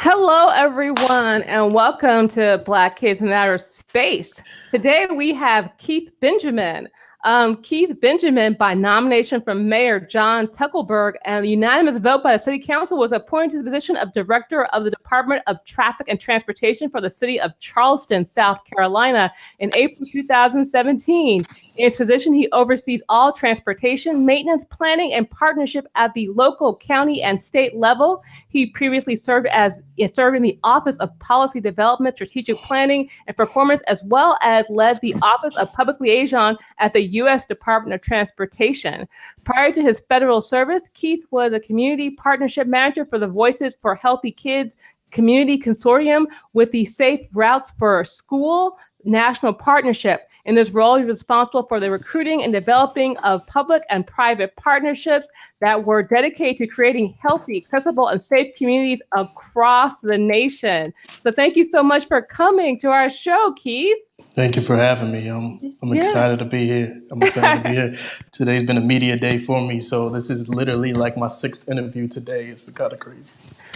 Hello, everyone, and welcome to Black Kids Matter Space. Today we have Keith Benjamin. Keith Benjamin, by nomination from Mayor John Tuckelberg and the unanimous vote by the City Council, was appointed to the position of Director of the Department of Traffic and Transportation for the City of Charleston, South Carolina, in April 2017. In his position, he oversees all transportation, maintenance, planning, and partnership at the local, county, and state level. He previously served in the Office of Policy Development, Strategic Planning, and Performance, as well as led the Office of Public Liaison at the U.S. Department of Transportation. Prior to his federal service, Keith was a community partnership manager for the Voices for Healthy Kids Community Consortium with the Safe Routes for School National Partnership. In this role, he was responsible for the recruiting and developing of public and private partnerships that were dedicated to creating healthy, accessible, and safe communities across the nation. So thank you so much for coming to our show, Keith. Thank you for having me. I'm excited to be here. I'm excited to be here. Today's been a media day for me, so this is literally like my sixth interview today. It's been kind of crazy.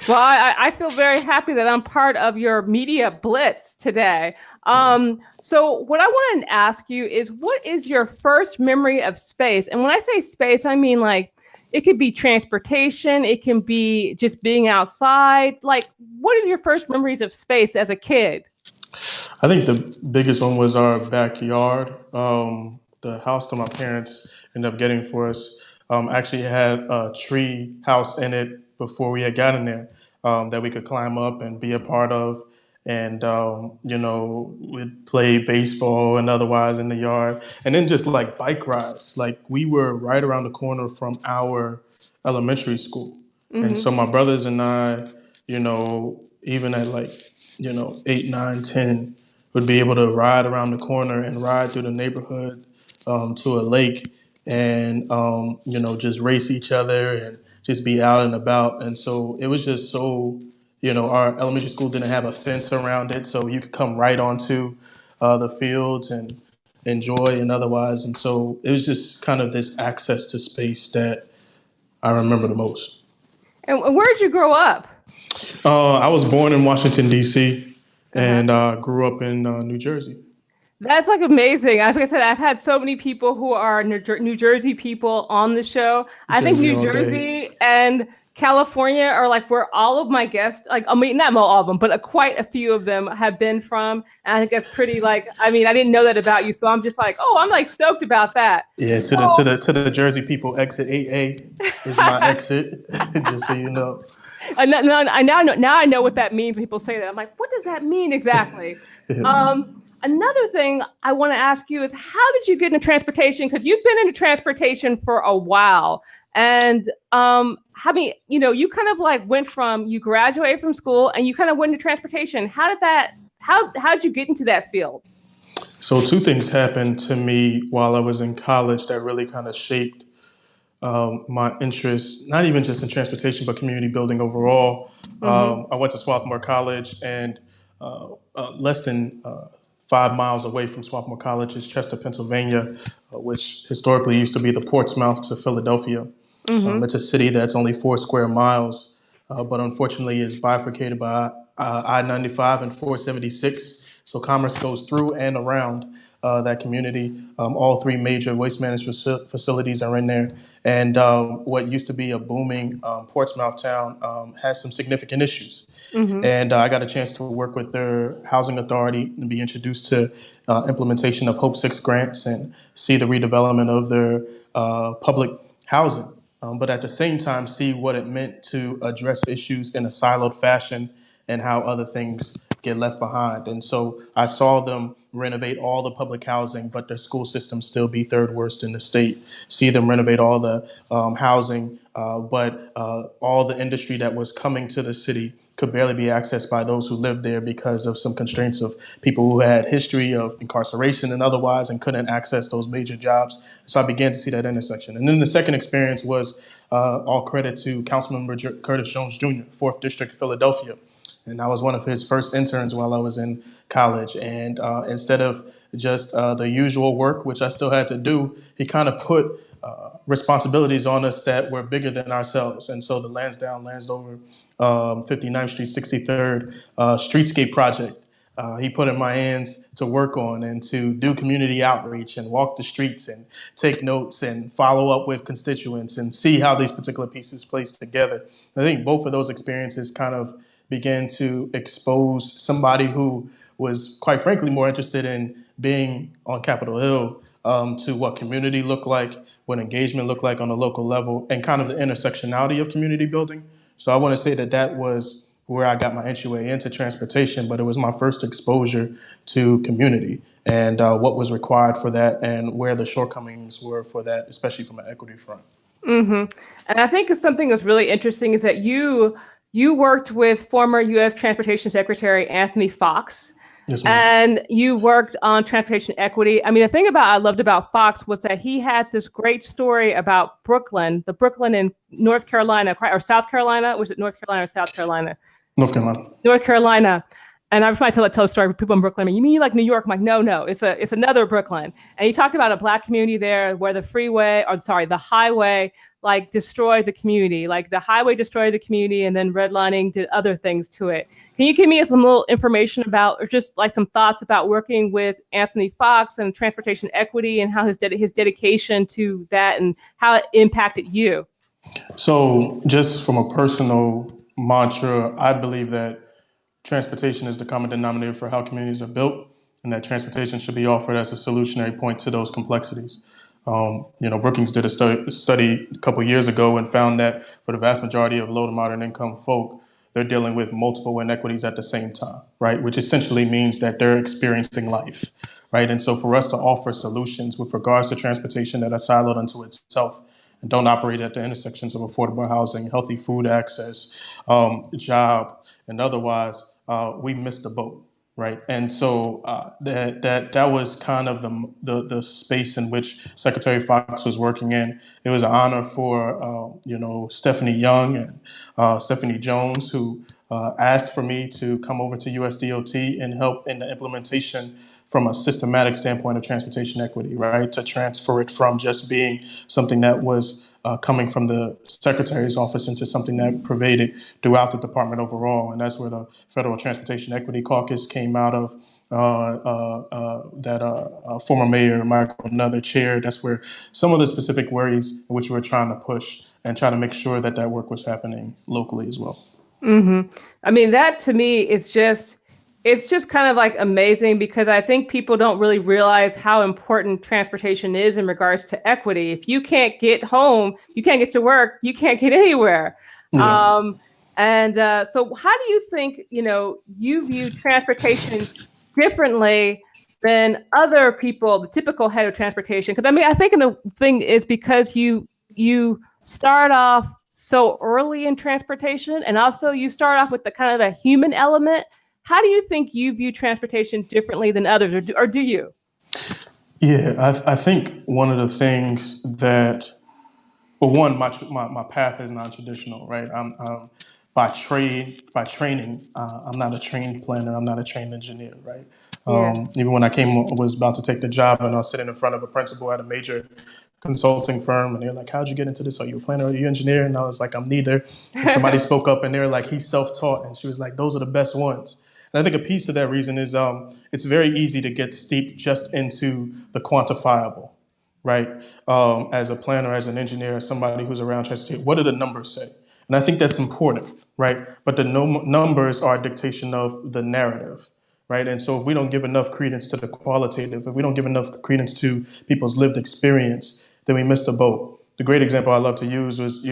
Well, I feel very happy that I'm part of your media blitz today. So what I want to ask you is, what is your first memory of space? And when I say space, I mean like it could be transportation, it can be just being outside. Like, what are your first memories of space as a kid? I think the biggest one was our backyard. The house that my parents ended up getting for us actually had a tree house in it before we had gotten there that we could climb up and be a part of. And, we'd play baseball and otherwise in the yard. And then just like bike rides. Like we were right around the corner from our elementary school. And Mm-hmm. so my brothers and I, even at like 8, 9, 10, would be able to ride around the corner and ride through the neighborhood to a lake and, just race each other and just be out and about. And so it was just so, our elementary school didn't have a fence around it, so you could come right onto the fields and enjoy and otherwise. And so it was just kind of this access to space that I remember the most. And where did you grow up? I was born in Washington, D.C., Uh-huh. and grew up in New Jersey. That's like amazing. As I said, I've had so many people who are New Jersey people on the show. I think Jersey New all day. Jersey and California are like where all of my guests, like, I mean, not all of them, but quite a few of them have been from. And I think that's pretty like, I mean, I didn't know that about you. So I'm just like, oh, I'm like stoked about that. Yeah, to the Jersey people, exit 8A is my exit, just so you know. Now I know what that means when people say that. I'm like, what does that mean exactly? Another thing I want to ask you is, how did you get into transportation? Because you've been into transportation for a while. And you kind of like you graduated from school and you kind of went into transportation. How did you get into that field? So two things happened to me while I was in college that really kind of shaped my interest, not even just in transportation, but community building overall. Mm-hmm. I went to Swarthmore College, and less than 5 miles away from Swarthmore College is Chester, Pennsylvania, which historically used to be the Portsmouth to Philadelphia. Mm-hmm. It's a city that's only 4 square miles, but unfortunately is bifurcated by I-95 and 476. So commerce goes through and around that community. All three major waste management facilities are in there. And what used to be a booming Portsmouth town has some significant issues. Mm-hmm. And I got a chance to work with their housing authority and be introduced to implementation of Hope 6 grants and see the redevelopment of their public housing. But at the same time, see what it meant to address issues in a siloed fashion and how other things get left behind. And so I saw them renovate all the public housing, but their school system still be third worst in the state. See them renovate all the housing, but all the industry that was coming to the city could barely be accessed by those who lived there because of some constraints of people who had history of incarceration and otherwise and couldn't access those major jobs. So I began to see that intersection. And then the second experience was all credit to Councilmember Curtis Jones Jr., 4th District, Philadelphia. And I was one of his first interns while I was in college. And instead of just the usual work, which I still had to do, he kind of put responsibilities on us that were bigger than ourselves. And so the Lansdowne, Landover 59th Street, 63rd streetscape project. He put in my hands to work on and to do community outreach and walk the streets and take notes and follow up with constituents and see how these particular pieces place together. I think both of those experiences kind of began to expose somebody who was, quite frankly, more interested in being on Capitol Hill to what community looked like, what engagement looked like on a local level, and kind of the intersectionality of community building. So I want to say that that was where I got my entryway into transportation, but it was my first exposure to community and what was required for that and where the shortcomings were for that, especially from an equity front. Mm-hmm. And I think something that's really interesting is that you worked with former U.S. Transportation Secretary Anthony Foxx. Yes, ma'am. And you worked on transportation equity. I mean, the thing I loved about Fox was that he had this great story about the Brooklyn in North Carolina, or South Carolina. Was it North Carolina or South Carolina? North Carolina. North Carolina. And I was trying to tell a story with people in Brooklyn. I mean, you mean like New York? I'm like, no, it's another Brooklyn. And he talked about a Black community there where the highway like destroyed the community. Like the highway destroyed the community, and then redlining did other things to it. Can you give me some little information about, or just like some thoughts about working with Anthony Foxx and transportation equity and how his dedication to that and how it impacted you? So, just from a personal mantra, I believe that transportation is the common denominator for how communities are built, and that transportation should be offered as a solutionary point to those complexities. Brookings did a study a couple years ago and found that for the vast majority of low to moderate income folk, they're dealing with multiple inequities at the same time, right? Which essentially means that they're experiencing life, right? And so for us to offer solutions with regards to transportation that are siloed unto itself and don't operate at the intersections of affordable housing, healthy food access, job, and otherwise, we missed the boat, right? And so that was kind of the space in which Secretary Fox was working in. It was an honor for Stephanie Young and Stephanie Jones, who asked for me to come over to USDOT and help in the implementation from a systematic standpoint of transportation equity, right? To transfer it from just being something that was coming from the Secretary's office into something that pervaded throughout the department overall. And that's where the Federal Transportation Equity Caucus came out of, that former Mayor Michael Another chaired. That's where some of the specific worries in which we're trying to push and try to make sure that that work was happening locally as well. Mm-hmm. I mean, that to me, it's just kind of like amazing, because I think people don't really realize how important transportation is in regards to equity. If you can't get home, you can't get to work, you can't get anywhere. Yeah. So how do you think, you view transportation differently than other people, the typical head of transportation? Because I mean, I think the thing is because you start off so early in transportation, and also you start off with the kind of the human element. How do you think you view transportation differently than others, or do you? Yeah, I think one of the things that, well, one, my path is non-traditional, right? I'm by training, I'm not a trained planner. I'm not a trained engineer, right? Yeah. Even when I was about to take the job, and I was sitting in front of a principal at a major consulting firm, and they're like, "How'd you get into this? Are you a planner? Are you an engineer?" And I was like, "I'm neither." And somebody spoke up, and they were like, "He's self-taught," and she was like, "Those are the best ones." And I think a piece of that reason is it's very easy to get steeped just into the quantifiable, right? As a planner, as an engineer, as somebody who's around transportation, what do the numbers say? And I think that's important, right? But the numbers are a dictation of the narrative, right? And so if we don't give enough credence to the qualitative, if we don't give enough credence to people's lived experience, then we miss the boat. The great example I love to use was,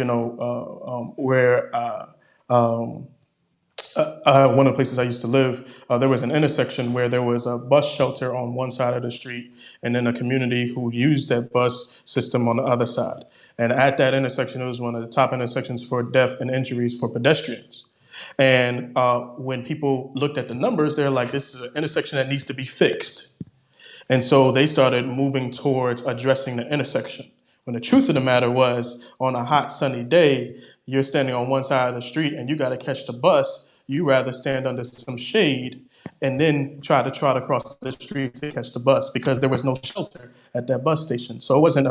where one of the places I used to live, there was an intersection where there was a bus shelter on one side of the street, and then a community who used that bus system on the other side. And at that intersection, it was one of the top intersections for death and injuries for pedestrians. And when people looked at the numbers, they're like, this is an intersection that needs to be fixed. And so they started moving towards addressing the intersection. When the truth of the matter was, on a hot sunny day, you're standing on one side of the street and you got to catch the bus. You rather stand under some shade and then try to trot across the street to catch the bus, because there was no shelter at that bus station. So it wasn't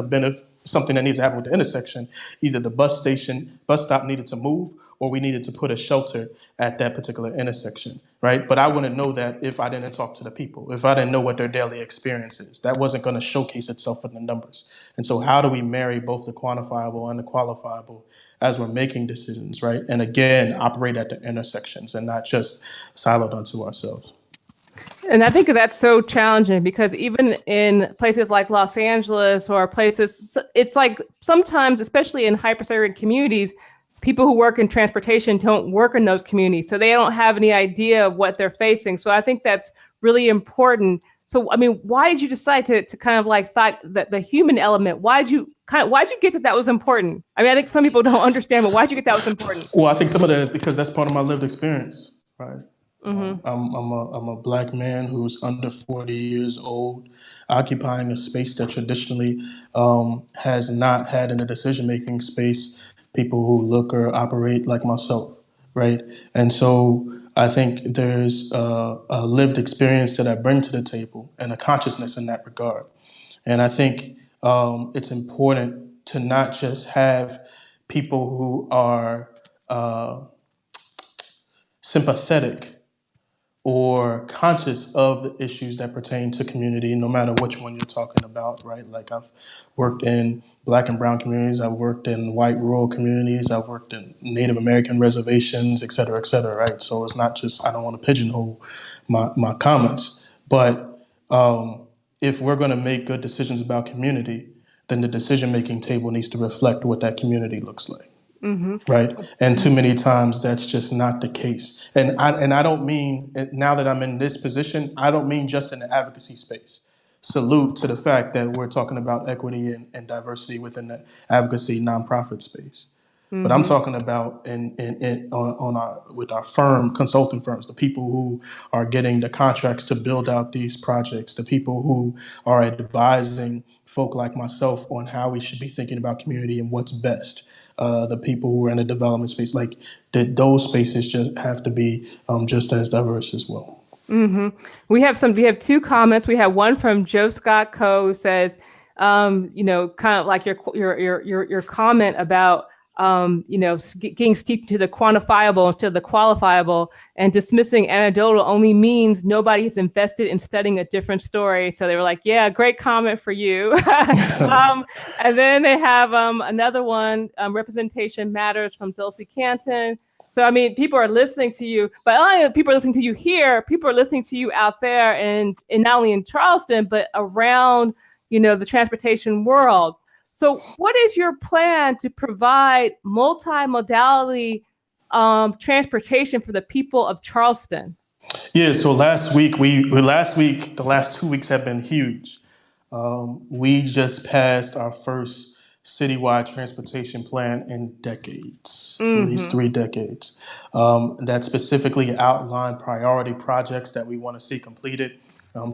something that needs to happen with the intersection. Either the bus stop needed to move, or we needed to put a shelter at that particular intersection, right? But I wouldn't know that if I didn't talk to the people, if I didn't know what their daily experience is. That wasn't going to showcase itself in the numbers. And so how do we marry both the quantifiable and the qualifiable as we're making decisions, right? And again, operate at the intersections and not just siloed unto ourselves. And I think that's so challenging because even in places like Los Angeles or places, it's like sometimes, especially in hyper-segregated communities, people who work in transportation don't work in those communities. So they don't have any idea of what they're facing. So I think that's really important. So, I mean, why did you decide to kind of like thought that the human element, why'd you get that was important? I mean, I think some people don't understand, but why'd you get that was important? Well, I think some of that is because that's part of my lived experience, right? Mm-hmm. I'm a black man who's under 40 years old, occupying a space that traditionally has not had in the decision-making space people who look or operate like myself, right? And so I think there's a lived experience that I bring to the table and a consciousness in that regard. And I think it's important to not just have people who are sympathetic or conscious of the issues that pertain to community, no matter which one you're talking about, right? Like I've worked in black and brown communities, I've worked in white rural communities, I've worked in Native American reservations, et cetera, right? So it's not just, I don't want to pigeonhole my comments, but if we're going to make good decisions about community, then the decision-making table needs to reflect what that community looks like. Mm-hmm. Right. And too many times that's just not the case. And I don't mean, now that I'm in this position, I don't mean just in the advocacy space. Salute to the fact that we're talking about equity and diversity within the advocacy nonprofit space. Mm-hmm. But I'm talking about with our firm, consulting firms, the people who are getting the contracts to build out these projects, the people who are advising folk like myself on how we should be thinking about community and what's best. The people who are in the development space, like those spaces just have to be just as diverse as well. Mm-hmm. We have two comments. We have one from Joe Scott Coe who says, kind of like your comment about, getting steeped to the quantifiable instead of the qualifiable, and dismissing anecdotal only means nobody is invested in studying a different story. So they were like, yeah, great comment for you. And then they have another one, representation matters, from Dulcie Canton. So, I mean, people are listening to you, but not only people are listening to you here, people are listening to you out there and not only in Charleston, but around, the transportation world. So what is your plan to provide multimodality transportation for the people of Charleston? Yeah, so the last 2 weeks have been huge. We just passed our first citywide transportation plan in decades, at least 3 decades. That specifically outlined priority projects that we want to see completed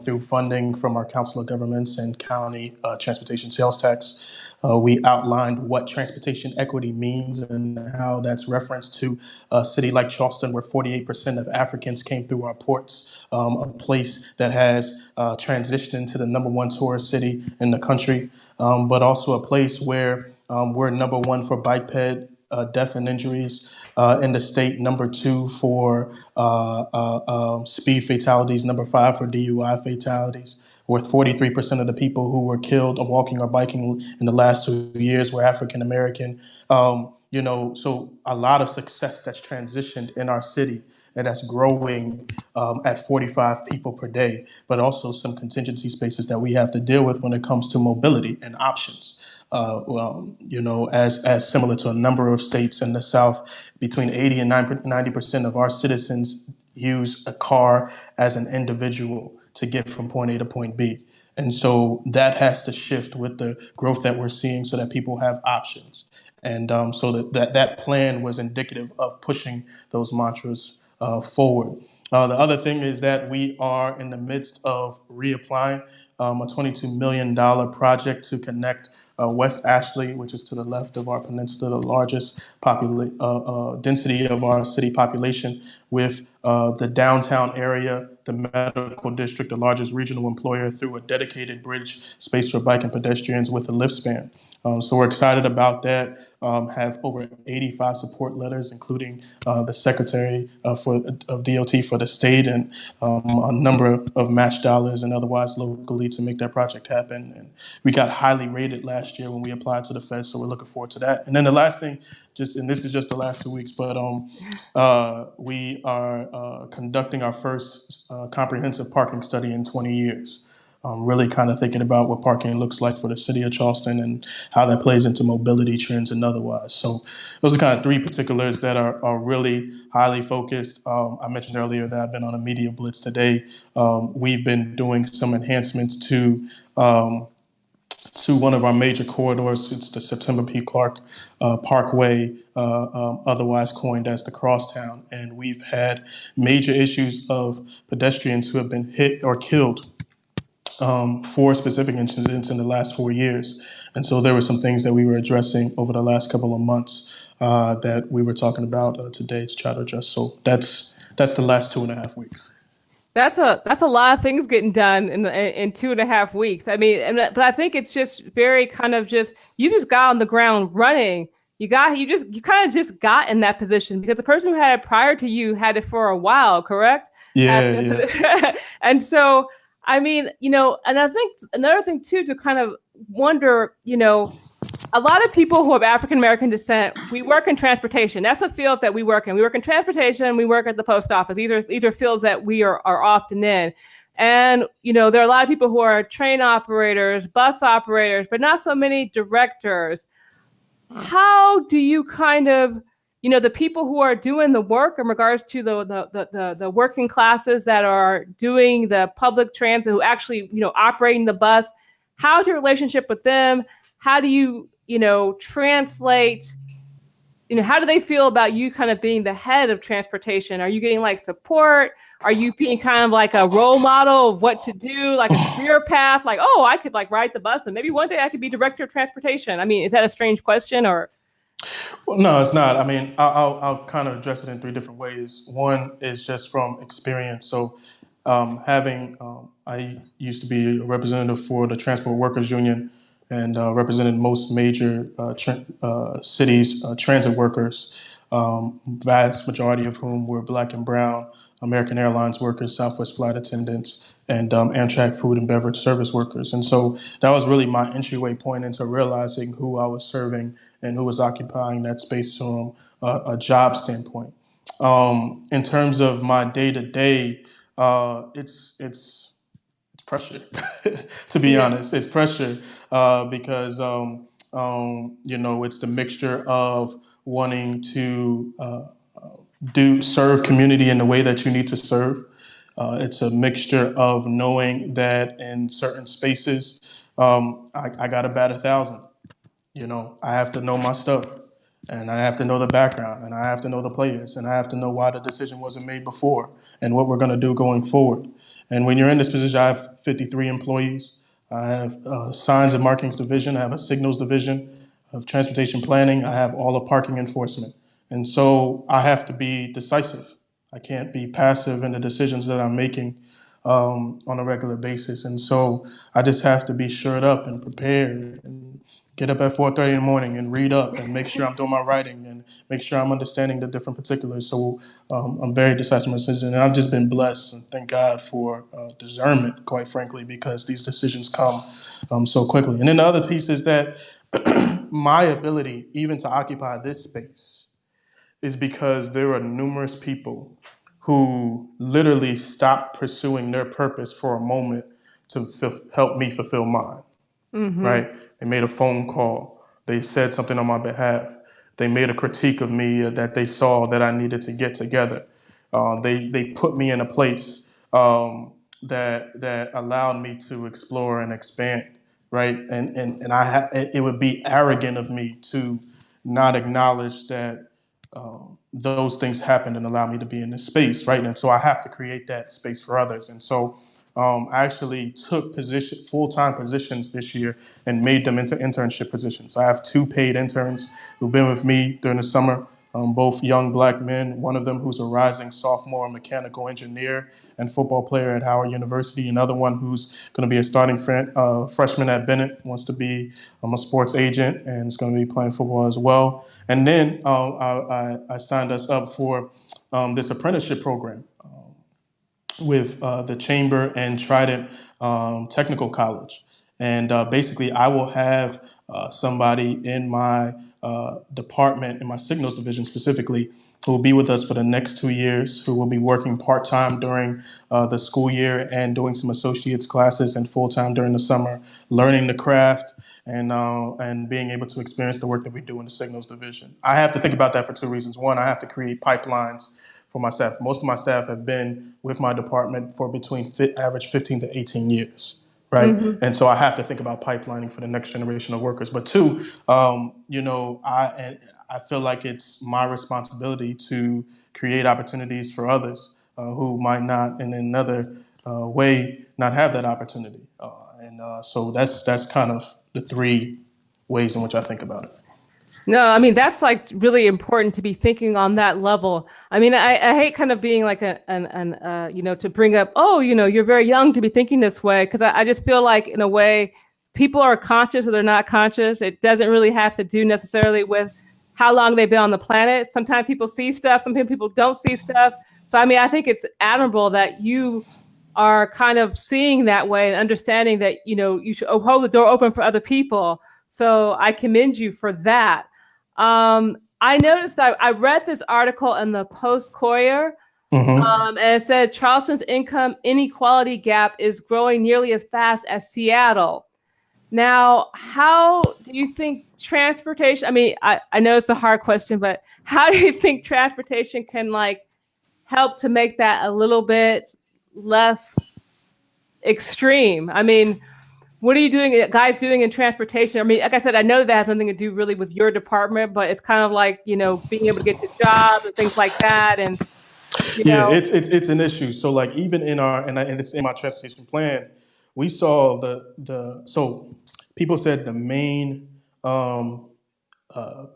through funding from our Council of Governments and county transportation sales tax. We outlined what transportation equity means and how that's referenced to a city like Charleston, where 48% of Africans came through our ports, a place that has transitioned into the #1 tourist city in the country, but also a place where we're #1 for bike ped death and injuries in the state, #2 for speed fatalities, #5 for DUI fatalities, where 43% of the people who were killed walking or biking in the last 2 years were African American. So a lot of success that's transitioned in our city and that's growing at 45 people per day, but also some contingency spaces that we have to deal with when it comes to mobility and options. As similar to a number of states in the South, between 80 and 90% of our citizens use a car as an individual to get from point A to point B. And so that has to shift with the growth that we're seeing so that people have options. And so that plan was indicative of pushing those mantras forward. The other thing is that we are in the midst of reapplying a $22 million project to connect West Ashley, which is to the left of our peninsula, the largest density of our city population, with the downtown area, the medical district, the largest regional employer, through a dedicated bridge space for bike and pedestrians with a lift span. So we're excited about that. Have over 85 support letters, including the Secretary of DOT for the state, and a number of match dollars and otherwise locally to make that project happen. And we got highly rated last year when we applied to the feds, so we're looking forward to that. And then the last thing, and this is just the last 2 weeks, but we are conducting our first comprehensive parking study in 20 years. Really kind of thinking about what parking looks like for the city of Charleston and how that plays into mobility trends and otherwise. So those are kind of three particulars that are really highly focused. I mentioned earlier that I've been on a media blitz today. We've been doing some enhancements to one of our major corridors. It's the September P. Clark Parkway, otherwise coined as the Crosstown. And we've had major issues of pedestrians who have been hit or killed, 4 specific incidents in the last 4 years. And so there were some things that we were addressing over the last couple of months that we were talking about today to try to address. So that's the last 2.5 weeks. That's a lot of things getting done in 2.5 weeks. I mean, but I think it's just very kind of you just got on the ground running. You kind of just got in that position because the person who had it prior to you had it for a while, correct? Yeah. And so, I mean, and I think another thing too, to kind of wonder, a lot of people who have African American descent, we work in transportation. That's a field that we work in. We work in transportation. We work at the post office. These are fields that we are often in. And, there are a lot of people who are train operators, bus operators, but not so many directors. How do you kind of, the people who are doing the work in regards to the working classes that are doing the public transit, who actually, operating the bus, how's your relationship with them? How do you, translate, how do they feel about you kind of being the head of transportation? Are you getting like support? Are you being kind of like a role model of what to do, like a career path? Like, oh, I could like ride the bus and maybe one day I could be director of transportation. I mean, is that a strange question or? Well, no, it's not. I mean, I'll kind of address it in 3 different ways. One is just from experience. So I used to be a representative for the Transport Workers Union and represented most major cities' transit workers, vast majority of whom were Black and brown, American Airlines workers, Southwest flight attendants, and Amtrak food and beverage service workers. And so that was really my entryway point into realizing who I was serving and who was occupying that space from a job standpoint. In terms of my day-to-day, it's pressure. To be honest, it's pressure because it's the mixture of wanting to serve community in the way that you need to serve. It's a mixture of knowing that in certain spaces, I got to bat 1,000. I have to know my stuff, and I have to know the background, and I have to know the players, and I have to know why the decision wasn't made before, and what we're going to do going forward. And when you're in this position, I have 53 employees. I have signs and markings division. I have a signals division of transportation planning. I have all of parking enforcement. And so I have to be decisive. I can't be passive in the decisions that I'm making on a regular basis. And so I just have to be shored up and prepared and get up at 4:30 in the morning and read up and make sure I'm doing my writing and make sure I'm understanding the different particulars. So I'm very decisive in my decision, and I've just been blessed, and thank God for discernment, quite frankly, because these decisions come so quickly. And then the other piece is that my ability even to occupy this space is because there are numerous people who literally stopped pursuing their purpose for a moment to help me fulfill mine. Mm-hmm. Right? They made a phone call. They said something on my behalf. They made a critique of me that they saw that I needed to get together. They put me in a place that allowed me to explore and expand. Right? And it would be arrogant of me to not acknowledge that those things happened and allowed me to be in this space. Right? And so I have to create that space for others. And so I actually took full-time positions this year and made them into internship positions. I have 2 paid interns who've been with me during the summer, both young black men, one of them who's a rising sophomore mechanical engineer and football player at Howard University, another one who's going to be a starting freshman at Bennett, wants to be a sports agent and is going to be playing football as well. And then I signed us up for this apprenticeship program with the Chamber and Trident Technical College. And basically, I will have somebody in my department, in my signals division specifically, who will be with us for the next 2 years, who will be working part-time during the school year and doing some associate's classes, and full-time during the summer, learning the craft and being able to experience the work that we do in the signals division. I have to think about that for 2 reasons. One, I have to create pipelines for my staff. Most of my staff have been with my department for between average 15 to 18 years, right? Mm-hmm. And so I have to think about pipelining for the next generation of workers. But two, I feel like it's my responsibility to create opportunities for others who might not, in another way, not have that opportunity. So that's kind of the 3 ways in which I think about it. No, I mean, that's like really important to be thinking on that level. I mean, I hate kind of being like to bring up, oh, you're very young to be thinking this way, because I just feel like in a way people are conscious or they're not conscious. It doesn't really have to do necessarily with how long they've been on the planet. Sometimes people see stuff, sometimes people don't see stuff. So, I mean, I think it's admirable that you are kind of seeing that way and understanding that, you should hold the door open for other people. So I commend you for that. I noticed I read this article in the Post-Courier, and it said Charleston's income inequality gap is growing nearly as fast as Seattle. Now, how do you think transportation, I mean, I know it's a hard question, but how do you think transportation can help to make that a little bit less extreme? I mean, what are you guys doing in transportation? I mean, like I said, I know that has nothing to do really with your department, but it's kind of like, being able to get to jobs and things like that. And, it's an issue. So even in and it's in my transportation plan, we saw so people said the main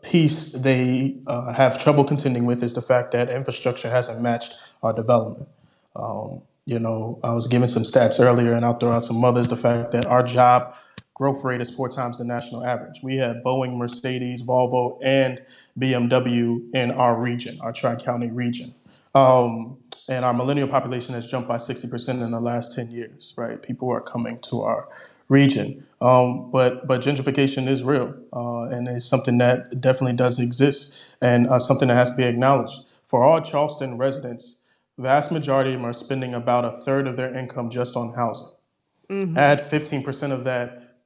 piece they have trouble contending with is the fact that infrastructure hasn't matched our development. I was giving some stats earlier, and I'll throw out some others. The fact that our job growth rate is 4 times the national average. We have Boeing, Mercedes, Volvo, and BMW in our region, our Tri-County region. And our millennial population has jumped by 60% in the last 10 years, right? People are coming to our region. But gentrification is real, and it's something that definitely does exist, and something that has to be acknowledged. For all Charleston residents, vast majority of them are spending about a third of their income just on housing. Mm-hmm. Add 15% of that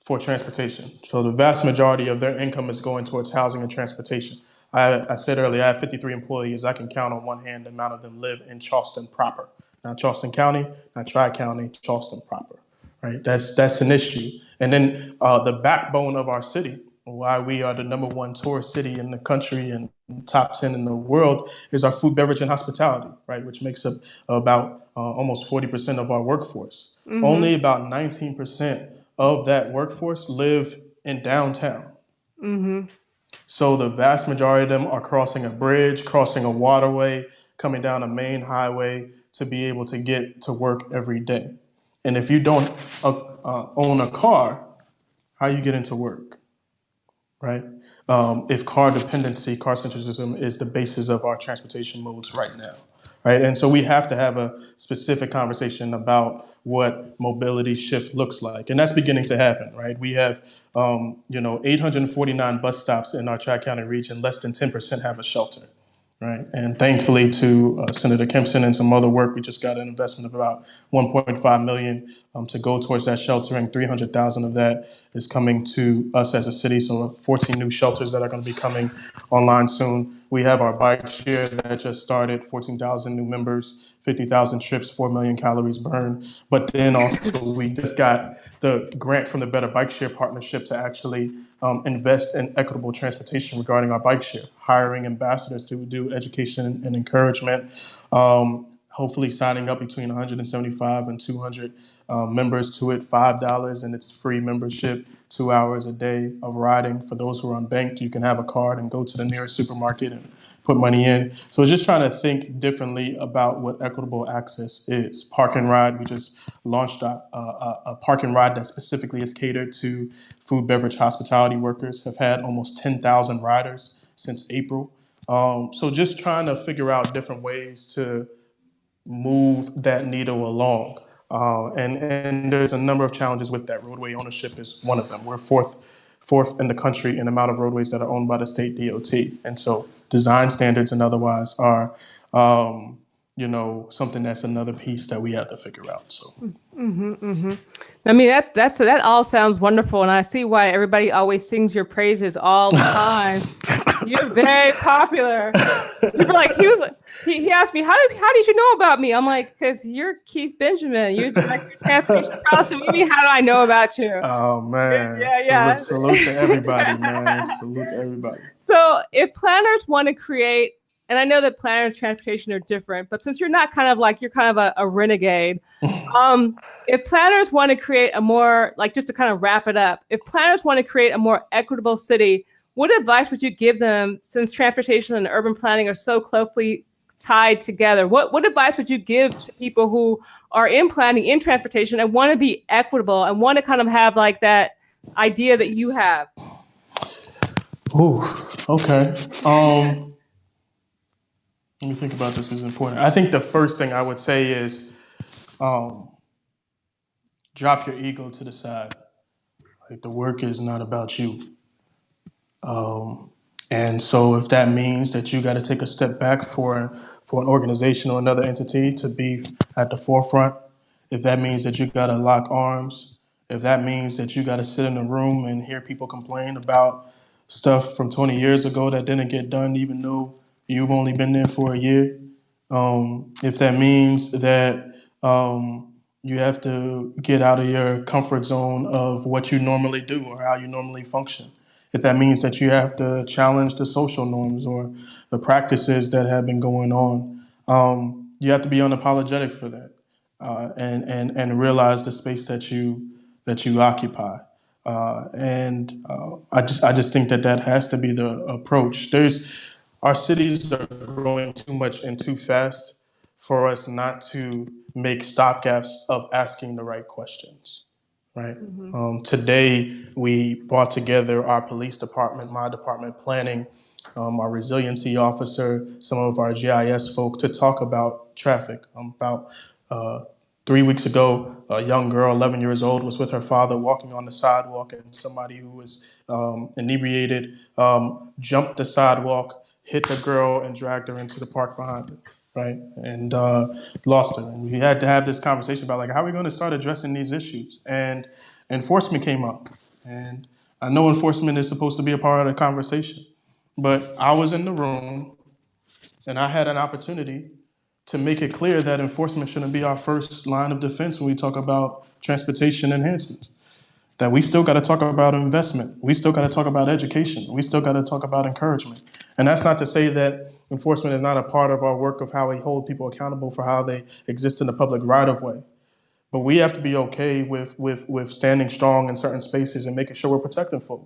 for transportation. So the vast majority of their income is going towards housing and transportation. I said earlier, I have 53 employees. I can count on one hand the amount of them live in Charleston proper. Not Charleston County, not Tri-County, Charleston proper. Right? That's an issue. And then the backbone of our city, why we are the #1 tourist city in the country and top 10 in the world, is our food, beverage, and hospitality, right? Which makes up about almost 40% of our workforce. Mm-hmm. Only about 19% of that workforce live in downtown. Mm-hmm. So the vast majority of them are crossing a bridge, crossing a waterway, coming down a main highway to be able to get to work every day. And if you don't own a car, how you get into work, right? If car centricism is the basis of our transportation modes right now, right? And so we have to have a specific conversation about what mobility shift looks like. And that's beginning to happen, right? We have, 849 bus stops in our Tri-County region. Less than 10% have a shelter, right? And thankfully to Senator Kempson and some other work, we just got an investment of about $1.5 million to go towards that sheltering. 300,000 of that is coming to us as a city. So 14 new shelters that are going to be coming online soon. We have our bike share that just started, 14,000 new members, 50,000 trips, 4 million calories burned. But then also we just got the grant from the Better Bike Share Partnership to actually invest in equitable transportation regarding our bike share, hiring ambassadors to do education and encouragement, hopefully signing up between 175 and 200 members to it, $5, and it's free membership, 2 hours a day of riding. For those who are unbanked, you can have a card and go to the nearest supermarket and put money in. So it's just trying to think differently about what equitable access is. Park and Ride, we just launched a Park and Ride that specifically is catered to food, beverage, hospitality workers, have had almost 10,000 riders since April. So just trying to figure out different ways to move that needle along. And there's a number of challenges with that. Roadway ownership is one of them. We're fourth in the country in the amount of roadways that are owned by the state DOT. And so design standards and otherwise are, something that's another piece that we have to figure out. So. I mean, that all sounds wonderful, and I see why everybody always sings your praises all the time. You're very popular. People like he asked me, how did you know about me? I'm like, because you're Keith Benjamin. You're Director of Transportation Charleston. Maybe how do I know about you? Oh man, yeah. Salute to everybody, man. Salute to everybody. So if planners want to create, and I know that planners and transportation are different, but since you're not you're kind of a renegade, if planners want to create a more, just to kind of wrap it up, if planners want to create a more equitable city, what advice would you give them, since transportation and urban planning are so closely tied together? What advice would you give to people who are in planning, in transportation, and want to be equitable and want to kind of have that idea that you have? Oh, okay. Let me think about this. Is important. I think the first thing I would say is drop your ego to the side. The work is not about you. And so if that means that you got to take a step back for an organization or another entity to be at the forefront, if that means that you got to lock arms, if that means that you got to sit in a room and hear people complain about stuff from 20 years ago that didn't get done, even though you've only been there for a year, if that means that you have to get out of your comfort zone of what you normally do or how you normally function, if that means that you have to challenge the social norms or the practices that have been going on, you have to be unapologetic for that, and realize the space that you occupy. I just think that has to be the approach. Our cities are growing too much and too fast for us not to make stopgaps of asking the right questions. Right. Today, we brought together our police department, my department, planning, our resiliency officer, some of our GIS folk to talk about traffic. About 3 weeks ago, a young girl, 11 years old, was with her father walking on the sidewalk, and somebody who was inebriated jumped the sidewalk, hit the girl, and dragged her into the park behind her. Right, and lost her. And we had to have this conversation about how are we going to start addressing these issues? And enforcement came up, and I know enforcement is supposed to be a part of the conversation, but I was in the room, and I had an opportunity to make it clear that enforcement shouldn't be our first line of defense when we talk about transportation enhancements. That we still got to talk about investment. We still got to talk about education. We still got to talk about encouragement. And that's not to say that enforcement is not a part of our work of how we hold people accountable for how they exist in the public right of way. But we have to be okay with standing strong in certain spaces and making sure we're protecting folk.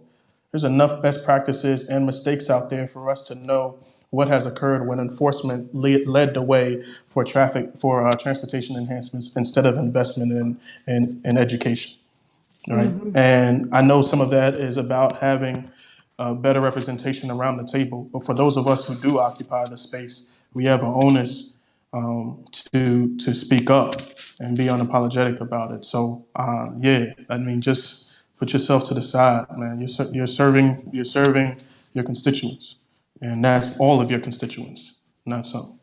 There's enough best practices and mistakes out there for us to know what has occurred when enforcement led the way for transportation enhancements instead of investment in education. Right. And I know some of that is about having better representation around the table. But for those of us who do occupy the space, we have an onus to speak up and be unapologetic about it. So just put yourself to the side, man. You're serving your constituents, and that's all of your constituents, not some.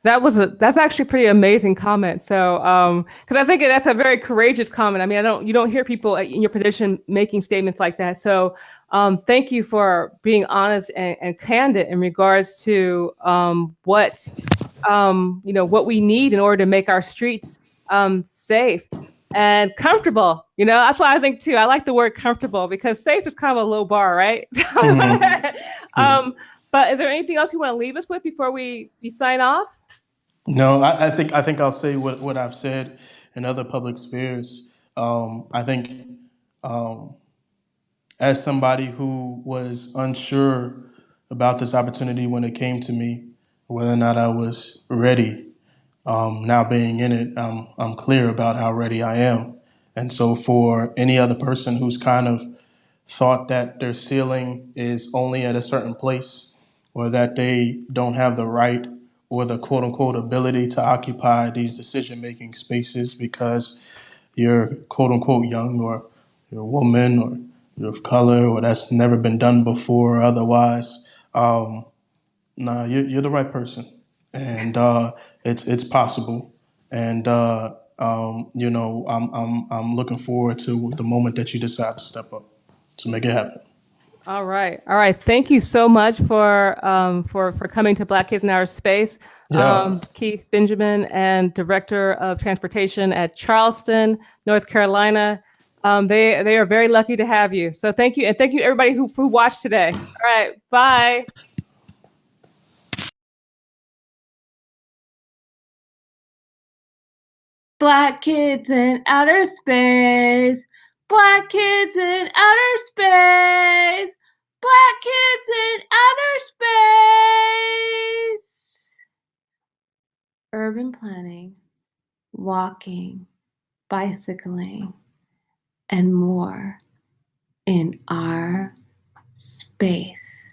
That's actually a pretty amazing comment. So, because I think that's a very courageous comment. I mean, you don't hear people in your position making statements like that. So, thank you for being honest and candid in regards to what we need in order to make our streets safe and comfortable. That's why I think too. I like the word comfortable because safe is kind of a low bar, right? But is there anything else you want to leave us with before we sign off? No, I think I'll say what I've said in other public spheres. I think um, as somebody who was unsure about this opportunity when it came to me, whether or not I was ready. Now being in it, I'm clear about how ready I am. And so, for any other person who's kind of thought that their ceiling is only at a certain place, or that they don't have the right or the quote unquote ability to occupy these decision making spaces because you're quote unquote young, or you're a woman, or you're of color, or that's never been done before, or otherwise. Um, Nah, you're the right person, and it's possible. And I'm looking forward to the moment that you decide to step up to make it happen. All right. All right. Thank you so much for coming to Black Kids in Outer Space. Yeah, Keith Benjamin, and Director of Transportation at Charleston, North Carolina. They are very lucky to have you. So thank you, and thank you everybody who watched today. All right. Bye. Black kids in outer space. Black kids in outer space. Black kids in outer space. Urban planning, walking, bicycling, and more in our space.